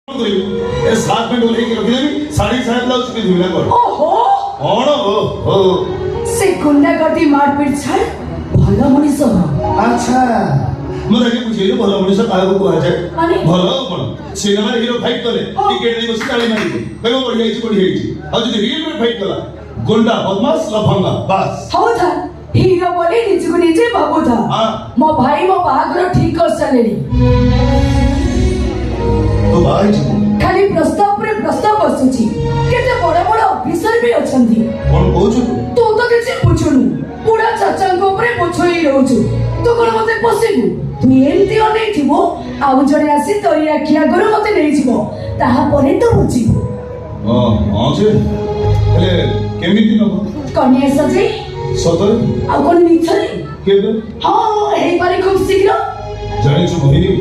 ए साथ में डोले के रखिले साड़ी साहब ब्लाउज पे धुला कर ओहो कौन ओ से गुंडागर्दी मारपीट छाड़ भल मनीष अच्छा मैं ताके पूछिले भल मनीष काहे को कहा जाए माने भल कोन सिनेमा रे हीरो फाइट करे टिकेट दे बस ताली मारी कहबो बढ़िया हिची आ जदी रियल में फाइट कला गुंडा बदमाश लफंगा बस हो था हीरो बोली निज को निजे बाबू था हां मो भाई मो बाहागर ठीक कर सलेनी तो भाई खाली प्रस्ताव पर प्रस्ताव बसुची केते बड़ बड़ ऑफिसर भी अछंती कोन कहू तू तो किछि बुझुनु पूरा चाचांको ऊपर बोछई रहउछु तू कोन मते पसिबु तू एंती अनै थिबो आउ जणे आसी तोरी आखिया गरो मते नै जिवो ताहा परे तो बुझिबु हां जे हेले केमिति न कन्या सजे सतर आउ कोन मिछरी केबे हां एही पारे खूब शीघ्र जानिछु मोहिनी